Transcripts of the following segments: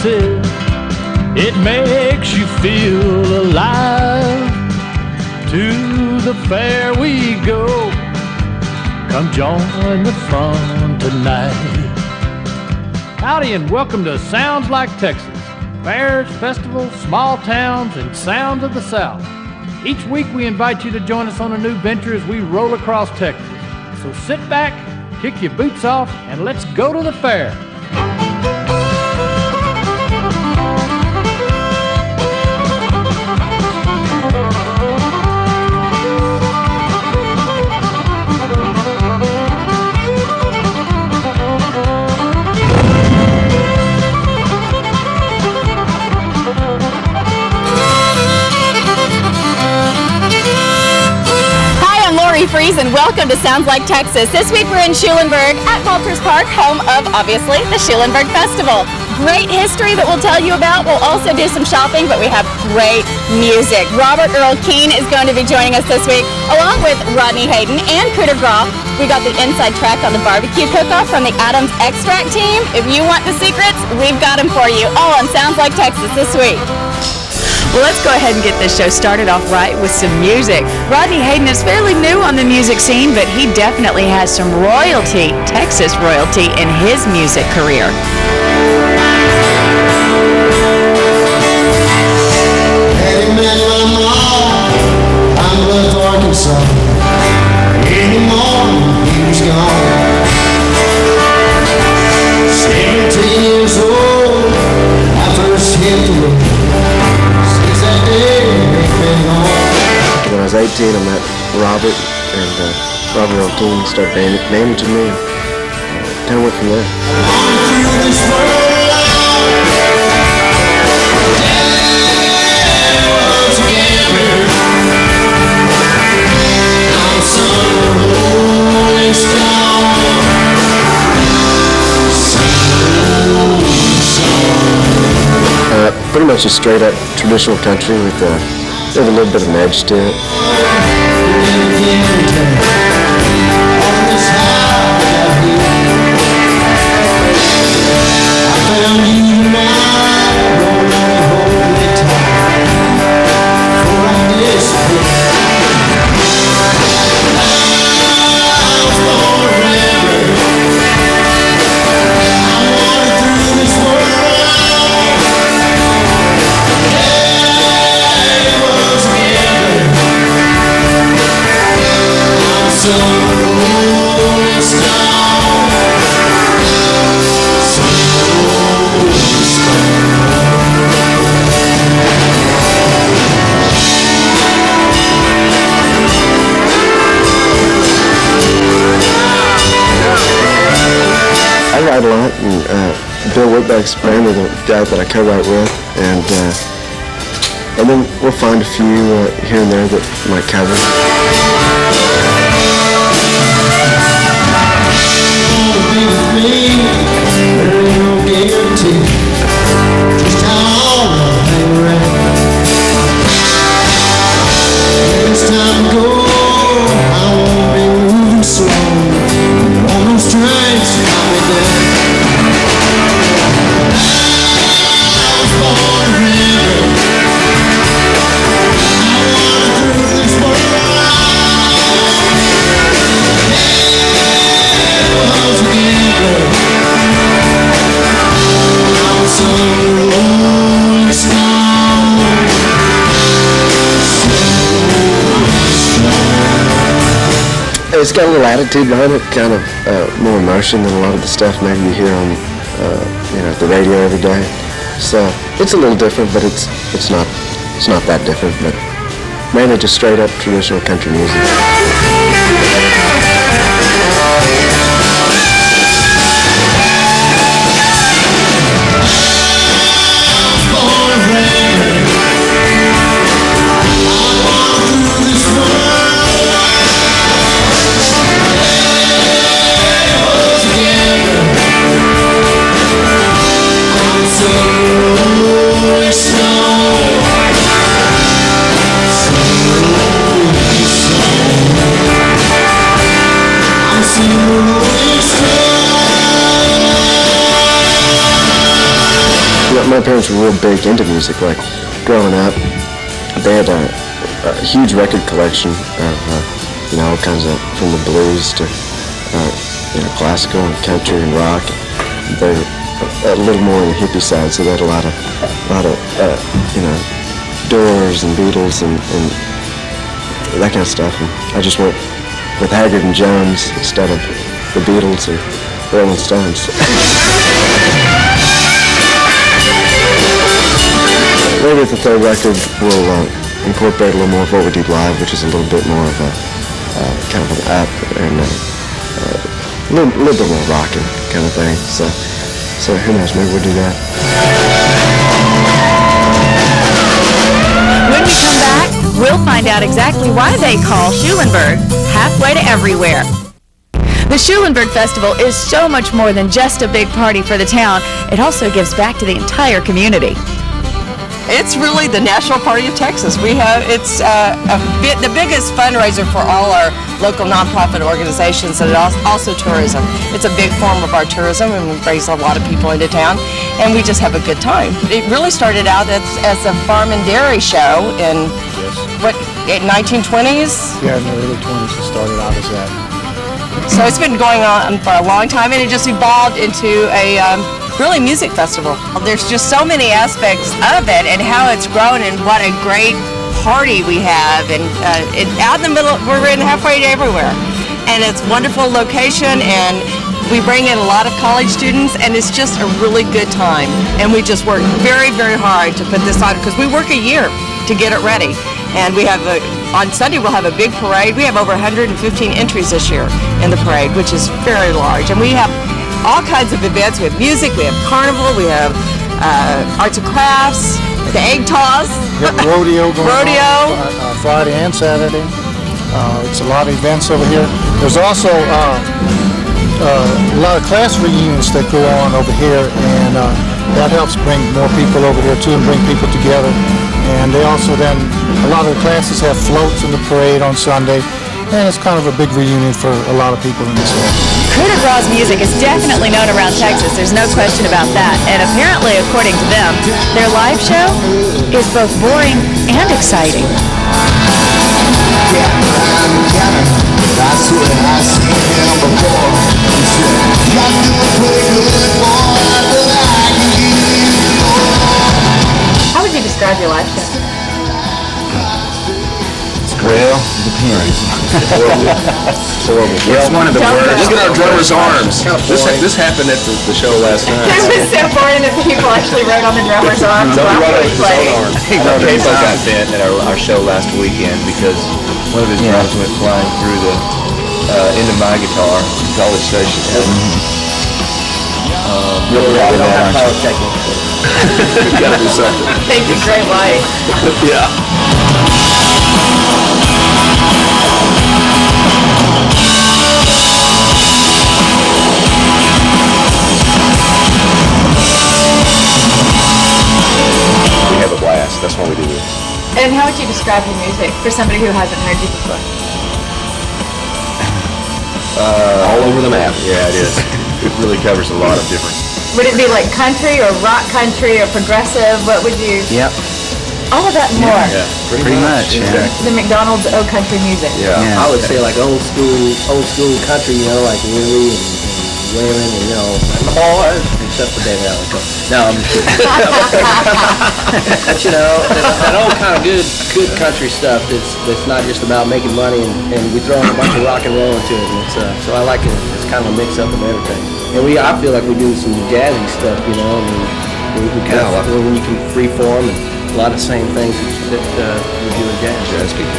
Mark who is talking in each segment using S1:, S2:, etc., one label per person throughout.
S1: Texas. It makes you feel alive. To the fair we go. Come join the fun tonight. Howdy and welcome to Sounds Like Texas. Fairs, festivals, small towns, and sounds of the South. Each week we invite you to join us on a new venture as we roll across Texas. So sit back, kick your boots off, and let's go to the fair.
S2: And welcome to Sounds Like Texas. This week we're in Schulenburg at Walters Park, home of, obviously, the Schulenburg Festival. Great history that we'll tell you about. We'll also do some shopping, but we have great music. Robert Earl Keen is going to be joining us this week, along with Rodney Hayden and Cooter Groff. We got the inside track on the barbecue cook-off from the Adams Extract team. If you want the secrets, we've got them for you. All on Sounds Like Texas this week.
S3: Well, let's go ahead and get this show started off right with some music. Rodney Hayden is fairly new on the music scene, but he definitely has some royalty, Texas royalty, in his music career.
S4: Hey, man, I'm left Arkansas. In the morning, he was gone. 17 years old, I first hit the road.
S5: When I was 18, I met Robert, and Robert Earl Keen started naming to me, and kind of went from there. Pretty much a straight up traditional country with a little bit of an edge to it. I write a lot, and Bill Whitbeck's apparently the guy that I co-write with, and then we'll find a few here and there that might cover. It's got a little attitude behind it, kind of more emotion than a lot of the stuff maybe you hear on, the radio every day. So it's a little different, but it's not that different. But mainly just straight up traditional country music. my parents were real big into music. Like growing up, they had a huge record collection of all kinds of, from the blues to classical and country and rock. They're a little more on the hippie side, so they had a lot of Doors and Beatles and that kind of stuff. And I just went with Haggard and Jones instead of the Beatles or Rolling Stones. Maybe at the third record we'll incorporate a little more of what we do live, which is a little bit more of a kind of an up and a little bit more rocking kind of thing. So who knows? Maybe we'll do that.
S3: When we come back, we'll find out exactly why they call Schulenburg halfway to everywhere. The Schulenburg Festival is so much more than just a big party for the town. It also gives back to the entire community.
S6: It's really the national party of Texas. It's the biggest fundraiser for all our local nonprofit organizations, and also tourism. It's a big form of our tourism, and we brings a lot of people into town, and we just have a good time. It really started out as a farm and dairy show in 1920s?
S7: Yeah, in the early 20s it started out as that.
S6: So it's been going on for a long time, and it just evolved into a really music festival. There's just so many aspects of it and how it's grown, and what a great party we have. And out in the middle, we're in halfway to everywhere. And it's a wonderful location, and we bring in a lot of college students, and it's just a really good time. And we just work very, very hard to put this on, because we work a year to get it ready. And we have on Sunday we'll have a big parade. We have over 115 entries this year in the parade, which is very large. And we have all kinds of events. We have music, we have carnival, we have arts and crafts, the egg toss.
S7: We have rodeo going on Friday and Saturday. It's a lot of events over here. There's also a lot of class reunions that go on over here, and that helps bring more people over here too, and bring people together. And they also then, a lot of the classes have floats in the parade on Sunday, and it's kind of a big reunion for a lot of people in this area.
S3: Coup de Grace music is definitely known around Texas. There's no question about that. And apparently, according to them, their live show is both boring and exciting. How would you describe your live show?
S8: Well, it depends. Horrible. It's one of the worst.
S9: Look at our drummer's arms. This happened at the show last night.
S3: It was so boring that people actually wrote on the drummer's arms while he was playing.
S8: Capo got bent at our show last weekend because one of his drums went flying through the into my guitar. College station. Really out of that.
S9: You gotta do something.
S3: Thank you, Great White.
S9: Yeah. We have a blast. That's why we do this.
S3: And how would you describe your music for somebody who hasn't heard you before?
S9: All over the map.
S8: Yeah, it is. It really covers a lot of different.
S3: Would it be like country or rock country or progressive? What would you?
S8: Yep.
S3: All of that and more.
S8: Yeah, pretty much.
S9: Exactly.
S3: The McDonald's Old Country music.
S9: Yeah.
S10: I would say like old school country, like Willie and Waylon, and and the boys, except for David Allen. No, I'm just kidding. But that old kind of good country stuff. That's not just about making money, and we throw in a bunch of rock and roll into it. And so I like it. It's kind of a mix up of everything. And I feel like we do some jazzy stuff. I mean, we kind of when you can free form and a lot of the same things that we do in jazz.
S9: Jazz people.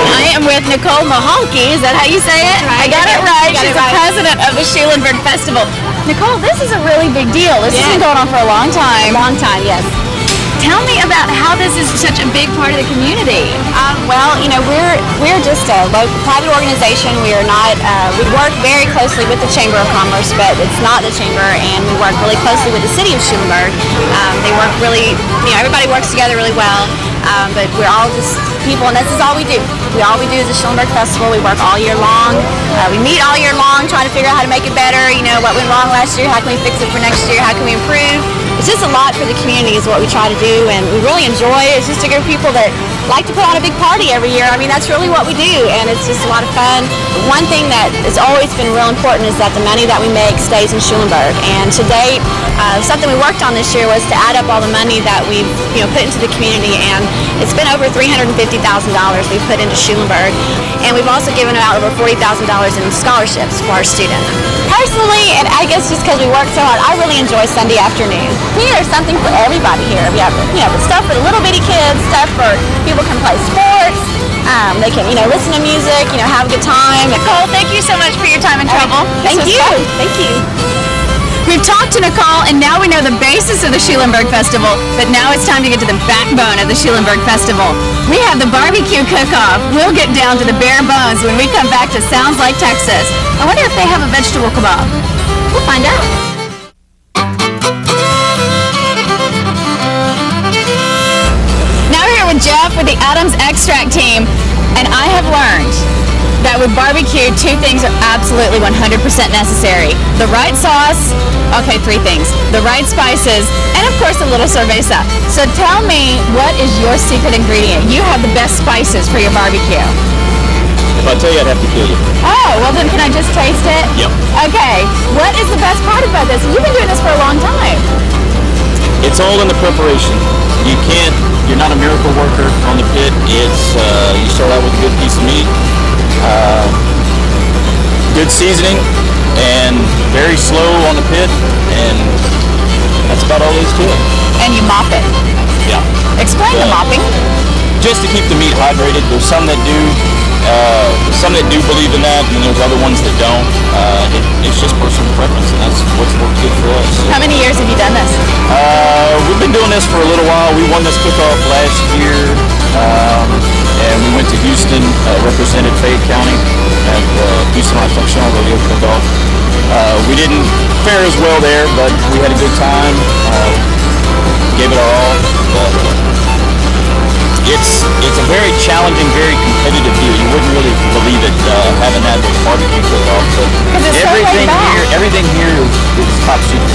S2: I am with Nicole Mahalki. Is that how you say it? I got it right. She's the president of the Schulenburg Festival. Nicole, this is a really big deal. This has been going on for a long time.
S11: A long time, yes.
S2: Tell me about how this is such a big part of the community.
S11: We're just a local private organization. We are not. We work very closely with the Chamber of Commerce, but it's not the chamber, and we work really closely with the city of Schulenburg. They work really. Everybody works together really well. but we're all just people, and this is all we do. All we do is the Schulenburg Festival. We work all year long. We meet all year long trying to figure out how to make it better. You know, what went wrong last year, how can we fix it for next year, how can we improve? It's just a lot for the community is what we try to do, and we really enjoy it. It's just a group of people that like to put on a big party every year. I mean, that's really what we do, and it's just a lot of fun. One thing that has always been real important is that the money that we make stays in Schulenburg, and to date, something we worked on this year was to add up all the money that we've put into the community, and it's been over $350,000 we've put into Schulenburg, and we've also given out over $40,000 in scholarships for our students. Personally, and I guess just because we work so hard, I really enjoy Sunday afternoon. There's something for everybody here. We have the stuff for the little bitty kids, stuff for people can play sports. They can listen to music, have a good time.
S2: Nicole, thank you so much for your time and trouble.
S11: Thank you. Thank you.
S2: We've talked to Nicole, and now we know the basis of the Schulenburg Festival, but now it's time to get to the backbone of the Schulenburg Festival. We have the barbecue cook-off. We'll get down to the bare bones when we come back to Sounds Like Texas. I wonder if they have a vegetable kebab. We'll find out. Now we're here with Jeff with the Adams Extract team, and I have learned that with barbecue, two things are absolutely 100% necessary. The right sauce, okay, three things. The right spices, and of course a little cerveza. So tell me, what is your secret ingredient? You have the best spices for your barbecue.
S12: If I tell you, I'd have to kill you.
S2: Oh, well then can I just taste it?
S12: Yep.
S2: Okay, what is the best part about this? You've been doing this for a long time.
S12: It's all in the preparation. You're not a miracle worker on the pit. It's, you start out with a good piece of meat, good seasoning, and very slow on the pit, and that's about all there is to it.
S2: And you mop it.
S12: Yeah.
S2: Explain the mopping.
S12: Just to keep the meat hydrated. There's some that do believe in that, and there's other ones that don't. It's just personal preference, and that's what's worked good for us.
S2: How many years have you done this?
S12: We've been doing this for a little while. We won this cook-off last year, and we went to Houston, represented Fayette County at Houston Livestock Show Rodeo Cook-Off. We didn't fare as well there, but we had a good time. Gave it our all. It's a very challenging, very competitive deal. You wouldn't really believe it having that with barbecue cook-off. But everything here is top secret.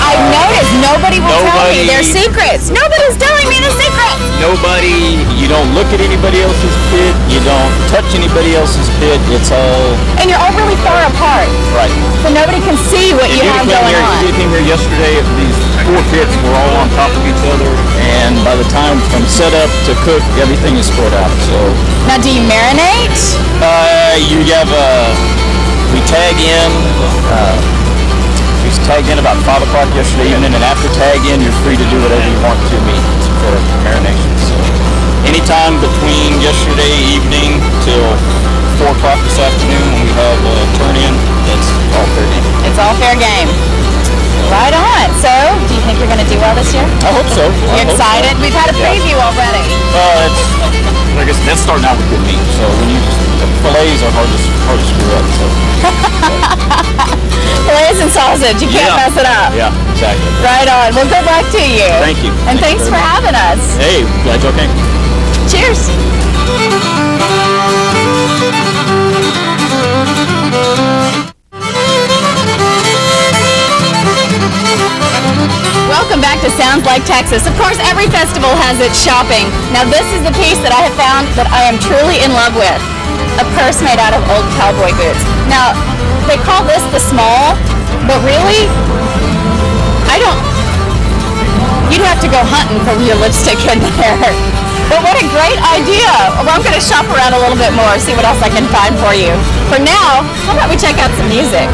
S2: I've noticed nobody will tell me their secrets. Nobody's telling me the secret.
S12: You don't look at anybody else's pit. You don't touch anybody else's pit. It's all...
S2: And you're all really far apart.
S12: Right.
S2: So nobody can see what you have going on.
S12: You came here yesterday, these 4 pits were all on top of each other, and by the time from setup to cook, everything is spread out. So
S2: now, do you marinate?
S12: We tag in. We tagged in about 5 o'clock yesterday evening, and after tag in, you're free to do whatever you want to meat for marination. So anytime between yesterday evening till 4 o'clock this afternoon when we have a turn in, it's all fair game.
S2: It's all fair game. Right on. So, do you think you're going to do well this year?
S12: I hope so.
S2: You're excited? We've had a preview already.
S12: I guess that's starting out with good meat. So fillets are hard to screw up. So.
S2: Fillets and sausage, you can't mess it up.
S12: Yeah, exactly.
S2: Right on. Well, good luck to you.
S12: Thank you.
S2: And thanks for having us.
S12: Hey, glad you came.
S2: Cheers. Welcome back to Sounds Like Texas. Of course, every festival has its shopping. Now, this is the piece that I have found that I am truly in love with. A purse made out of old cowboy boots. Now, they call this the small, but really, you'd have to go hunting for your lipstick in there. But what a great idea. Well, I'm going to shop around a little bit more, see what else I can find for you. For now, how about we check out some music?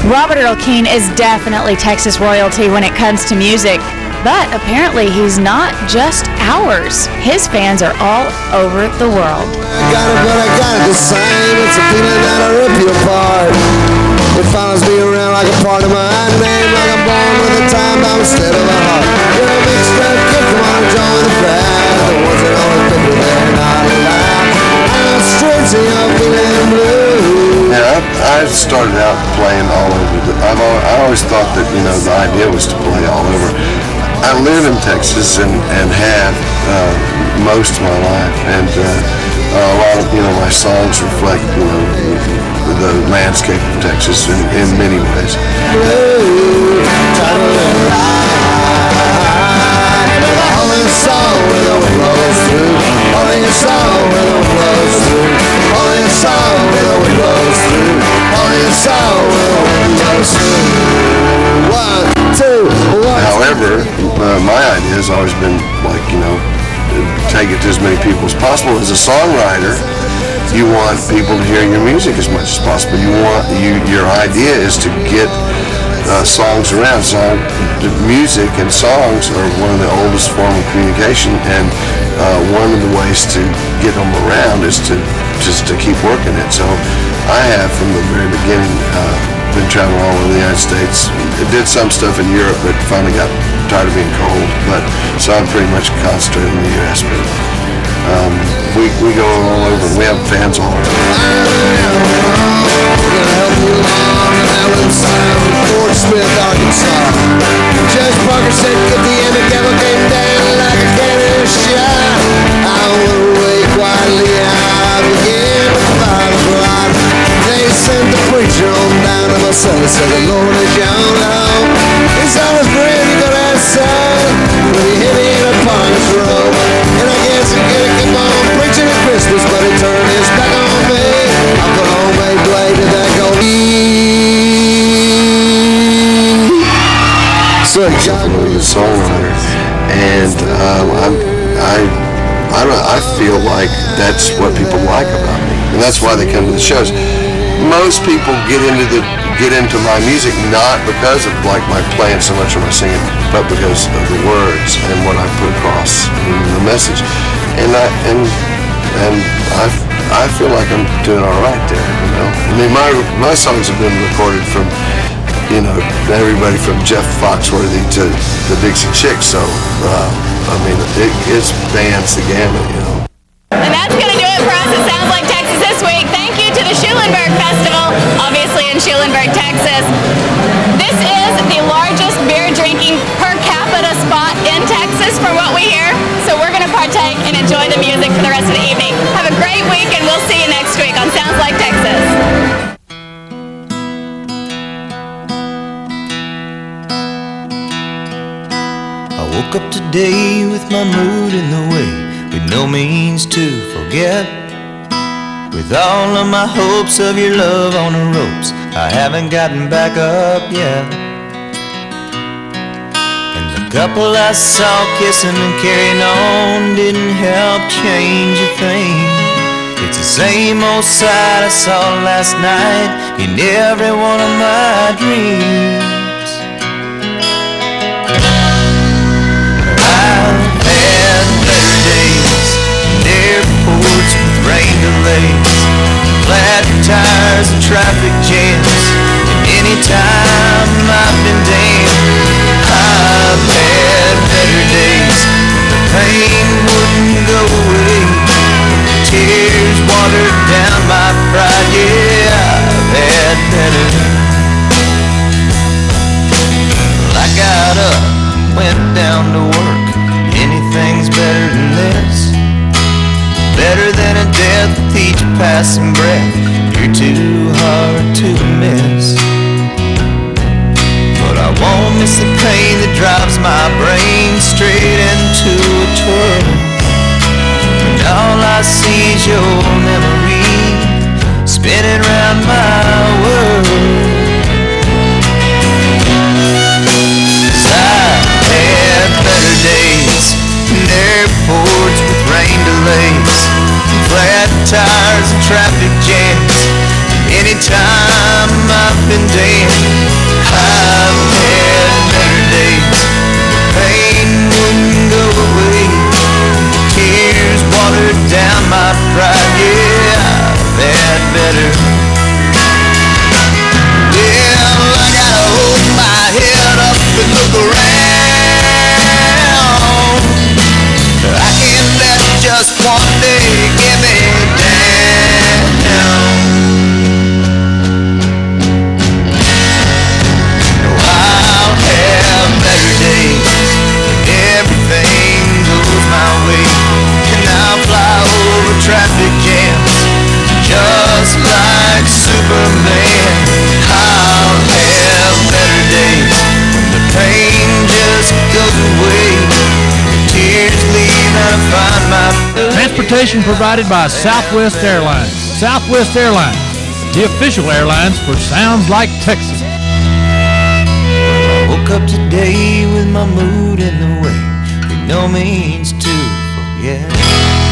S3: Robert Earl Keen is definitely Texas royalty when it comes to music, but apparently he's not just ours. His fans are all over the world.
S4: I got it, but I got it the same. It's a feeling that'll rip you apart. It follows me around like a part of my name, like I'm born with a time bomb instead of a heart. You're a big straight kid, come on, join the crowd. The ones that always think that they're not allowed. I'm straight to your feeling blue.
S13: Yeah, I started out playing all over. I always thought that, the idea was to play all over. I live in Texas and have most of my life, and a lot of my songs reflect the landscape of Texas in many ways. However, my idea has always been take it to as many people as possible. As a songwriter, you want people to hear your music as much as possible. Your idea is to get songs around. Music and songs are one of the oldest forms of communication, and one of the ways to get them around is to keep working it. So I have, from the very beginning, been traveling all over the United States. I did some stuff in Europe, but finally got tired of being cold. So I'm pretty much concentrated in the U.S. But we go all over. We have fans all over. Fort Smith, Arkansas. Judge Parker said, "Get the end, the devil came down like a cannon shot." I went away quietly. I began to fight a plot. They sent the preacher on down to my son and said, "The Lord is young home. He's on his bread, he gonna have son. But he hit me in a partner's robe. And I guess he could have kept on preaching at Christmas, but he turned his back on me. I put on my blade and that go So John was a songwriter, and I feel like that's what people like about me, and that's why they come to the shows. Most people get into my music not because of like my playing so much or my singing, but because of the words and what I put across in the message, and I feel like I'm doing all right there. I mean, my songs have been recorded from everybody from Jeff Foxworthy to the Dixie Chicks, so I mean it's bands the gamut,
S2: And that's going to do it for us. It sounds like Texas this week. Thank you to the Schulenburg Festival, obviously in Schulenburg, Texas. This is the largest beer drinking per capita spot in Texas from what we hear. So we're going to partake and enjoy the music for the rest of the evening. Have a great week, and we'll see you next week on Sounds Like Texas.
S14: I woke up today with my mood in the way, with no means to forget. With all of my hopes of your love on the ropes, I haven't gotten back up yet. And the couple I saw kissing and carrying on didn't help change a thing. It's the same old sight I saw last night in every one of my dreams. Airports with rain delays, flat tires and traffic jams, and any time I've been damned. I've had better days, the pain wouldn't go away, tears watered down my pride. Yeah, I've had better. Well, I got up, went down to work. Anything's better than this, better than a death with each passing breath. You're too hard to miss, but I won't miss the pain that drives my brain straight into a twirl. And all I see is your memory spinning round my world. 'Cause I've had better days in airports with rain delays, flat tires and traffic jams. Anytime I've been damned, I've had better days. The pain wouldn't go away, tears watered down my pride. Yeah, I've had better. Well, I gotta hold my head up and look around. I can't let just one day get me down. No, I'll have better days when everything goes my way. to find my
S1: Transportation provided by Southwest Airlines. Southwest Airlines, the official airlines for Sounds Like Texas.
S14: I woke up today with my mood in the way, with no means to forget.